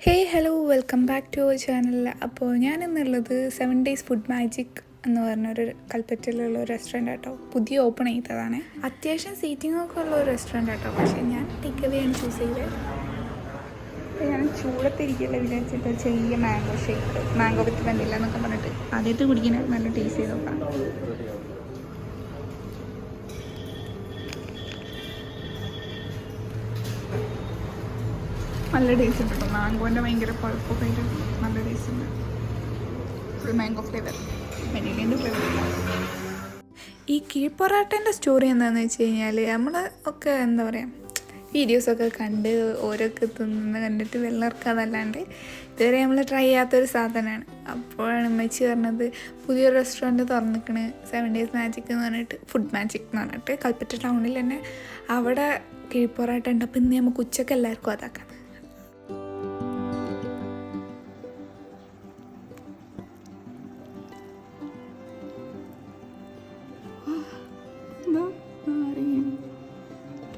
Hello welcome back to our channel. അപ്പോൾ ഞാനിന്നുള്ളത് 7 Days food magic എന്ന് പറഞ്ഞൊരു കൽപ്പറ്റയിലുള്ള ഒരു റെസ്റ്റോറൻറ്റ് കേട്ടോ. പുതിയ ഓപ്പൺ ചെയ്തതാണ്. അത്യാവശ്യം സീറ്റിങ്ങൊക്കെ ഉള്ള ഒരു റെസ്റ്റോറൻറ്റ് കേട്ടോ. പക്ഷേ ഞാൻ ടേക്ക് അവേ ആണ് ചൂസ് ചെയ്തത്. അപ്പോൾ ഞാൻ ചൂടത്തിരിക്കില്ല വിചാരിച്ചിട്ട് ചെറിയ മാംഗോ വിത്ത് വെന്നില്ല എന്നൊക്കെ പറഞ്ഞിട്ട് ആദ്യത്തെ കുടിക്കുന്ന നല്ല ടേസ്റ്റ് ചെയ്ത് നോക്കാം. നല്ല ടേസ്റ്റ് ഉണ്ട് കേട്ടോ. മാംഗോൻ്റെ ഭയങ്കര പഴുപ്പൊക്കെ ആയിട്ട് നല്ല ടേസ്റ്റ് ഉണ്ട്. ഫുൾ മാംഗോ ഫ്ലേവർ, വെനിലേൻ്റെ ഫ്ലേവർ. ഈ കീഴ്പൊറാട്ടേൻ്റെ സ്റ്റോറി എന്താണെന്ന് വെച്ച് കഴിഞ്ഞാൽ നമ്മൾ ഒക്കെ എന്താ പറയുക, വീഡിയോസൊക്കെ കണ്ട് ഓരോക്കെ തിന്ന് കണ്ടിട്ട് വെള്ളർക്കാതല്ലാണ്ട് ഇതുവരെ നമ്മൾ ട്രൈ ചെയ്യാത്തൊരു സാധനമാണ്. അപ്പോഴാണ് ഉമ്മച്ചി പറഞ്ഞത് പുതിയൊരു റെസ്റ്റോറൻറ്റ് തുറന്നിക്കണ് 7 Days മാജിക് എന്ന് പറഞ്ഞിട്ട്, ഫുഡ് മാജിക് എന്ന് പറഞ്ഞിട്ട് കൽപ്പറ്റ ടൗണിൽ തന്നെ അവിടെ കീഴ്പൊറാട്ട ഉണ്ട്. അപ്പോൾ ഇന്ന് നമുക്ക് ഉച്ചക്ക് എല്ലാവർക്കും അതാക്കാം.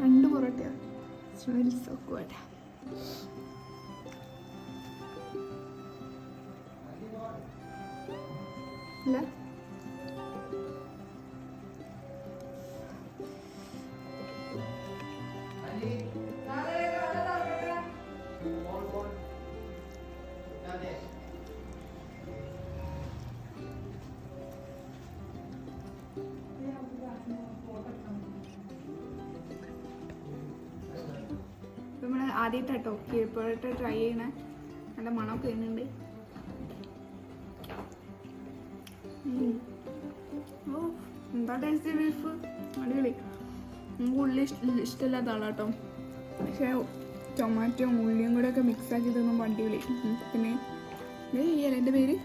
രണ്ട് പൊറോട്ടയാണ്. Smells so good. അല്ല നമ്മൾ ആദ്യമായിട്ടോ കീഴ്പൊറോട്ട ട്രൈ ചെയ്യണേ. നല്ല മണമൊക്കെ വരുന്നുണ്ട്. ഓ എന്താ ടേസ്റ്റ് ബീഫ്, അടിപൊളി. നമുക്ക് ഉള്ളി ഇഷ്ടമില്ലാത്ത ആളാട്ടോ, പക്ഷേ ടൊമാറ്റോയും ഉള്ളിയും കൂടെ ഒക്കെ മിക്സ് ആക്കി തിന്നുമ്പോൾ അടിപൊളി. പിന്നെ ഈ ഇലൻ്റെ പേര്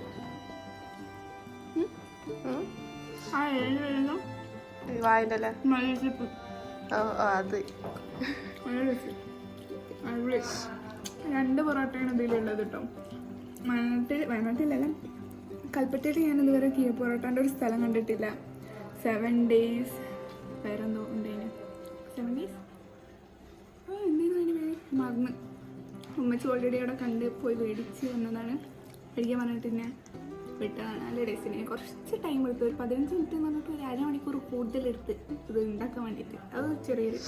ആ ഇലൻ്റെ പേരെന്തോ മല്ലിച്ചപ്പ്. അത് അടിപൊളി. 2 പൊറോട്ടയാണ് ഇതിലുള്ളത് കേട്ടോ. വയനാട്ടിലല്ല, കൽപ്പറ്റയിൽ ഞാൻ ഇതുവരെ പൊറോട്ടൻ്റെ ഒരു സ്ഥലം കണ്ടിട്ടില്ല. 7 Days വേറെന്തോ ഉണ്ടേന്. 7 Days എന്തേലും അതിൻ്റെ പേര് മറന്ന്. ഉമ്മച്ചി ഓൾറെഡി അവിടെ കണ്ട് പോയി മേടിച്ച് വന്നതാണ്. മേടിക്കാൻ പറഞ്ഞിട്ട് ഞാൻ വിട്ടതാണ്. നല്ല ടേസ്റ്റിന് കുറച്ച് ടൈം എടുത്തു. ഒരു 15 മിനിറ്റ് എന്ന് പറഞ്ഞിട്ട് ഒരു അരമണിക്കൂർ കൂടുതലെടുത്ത് ഇത് ഉണ്ടാക്കാൻ വേണ്ടിയിട്ട്. അത് ചെറിയൊരു,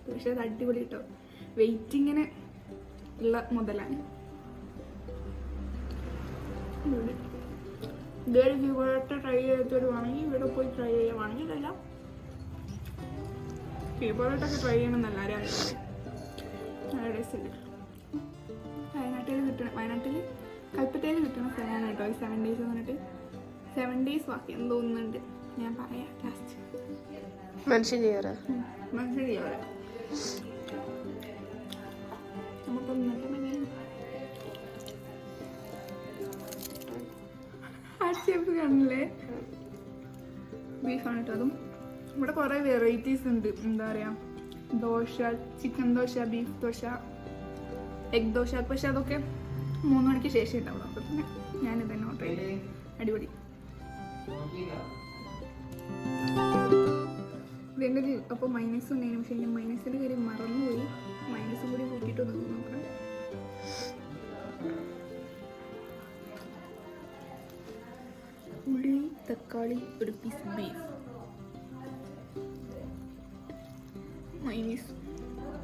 പക്ഷേ അത് അടിപൊളി കേട്ടോ. വെയിറ്റിങ്ങിന് ഉള്ള മുതലാണ്. ഇതുവരെ കീഴ്പൊറോട്ട ട്രൈ ചെയ്തവരുവാണെങ്കിൽ ഇവിടെ പോയി ട്രൈ ചെയ്യുവാണെങ്കിൽ അല്ല, കീഴ്പൊറോട്ടൊക്കെ ട്രൈ ചെയ്യണമെന്ന് എല്ലാവരും അറിയാം. നല്ല ടേസ്റ്റ് ഉണ്ട്. വയനാട്ടിൽ കൽപ്പറ്റയിൽ കിട്ടുന്ന സ്ഥലമാണ് കേട്ടോ ഈ 7 Days എന്ന് പറഞ്ഞിട്ട്. 7 Days ബാക്കി എന്ന് തോന്നുന്നുണ്ട്. ഞാൻ പറയാം ലാസ്റ്റ്. മനുഷ്യൻ ചെയ്യാറ് കാണില്ലേ, ബീഫാണ് കേട്ടോ. അതും ഇവിടെ കുറേ വെറൈറ്റീസ് ഉണ്ട്. എന്താ പറയുക, dosa, chicken dosa, beef dosa, egg dosa. പക്ഷെ അതൊക്കെ 3 മണിക്ക് ശേഷം ഉണ്ടാവും. അപ്പോൾ പിന്നെ ഞാനിത് തന്നെ ഓർഡർ ചെയ്ത്. അടിപൊളി. ഇതിൻ്റെ അപ്പോൾ മൈനസ് ഉണ്ടായിരുന്നു, പക്ഷേ ഞാൻ മൈനസിൻ്റെ കാര്യം മറന്നുപോയി. മൈനസും കൂടി കൂട്ടിയിട്ട് ഒന്ന് നോക്കാം. ഉള്ളി, തക്കാളി, ഒരു പീസ് ബീഫ്,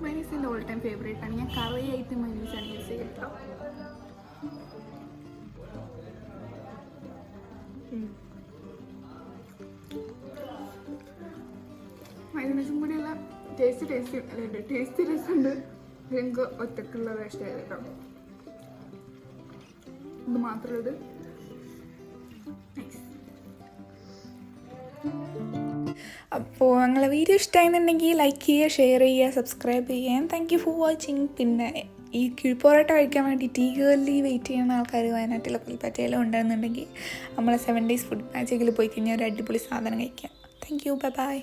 മൈനസ് എൻ്റെ ഓൾ ടൈം ഫേവറേറ്റ് ആണ്. ഞാൻ കറി ആയിട്ട് മൈനസാണ് യൂസ് ചെയ്തിട്ടോ. മൈനസും കൂടിയുള്ള ടേസ്റ്റ് രസമുണ്ട്. എനിക്ക് ഒറ്റക്കുള്ളത് ഇഷ്ടമായത് കേട്ടോ. ഇത് മാത്രമുള്ളത് അപ്പോൾ നിങ്ങളെ വീഡിയോ ഇഷ്ടമായിരുന്നുണ്ടെങ്കിൽ ലൈക്ക് ചെയ്യുക, ഷെയർ ചെയ്യുക, സബ്സ്ക്രൈബ് ചെയ്യാൻ. Thank you for watching. പിന്നെ ഈ കീഴ്പൊറോട്ട കഴിക്കാൻ വേണ്ടിയിട്ട് ഈഗർലി വെയിറ്റ് ചെയ്യുന്ന ആൾക്കാർ വയനാട്ടിലോ കൽപ്പറ്റയിലോ ഉണ്ടെന്നുണ്ടെങ്കിൽ നമ്മളെ 7 Days ഫുഡ് മാജിക്കിൽ പോയി കഴിഞ്ഞാൽ ഒരു അടിപൊളി സാധനം കഴിക്കാം. Thank you, bye bye.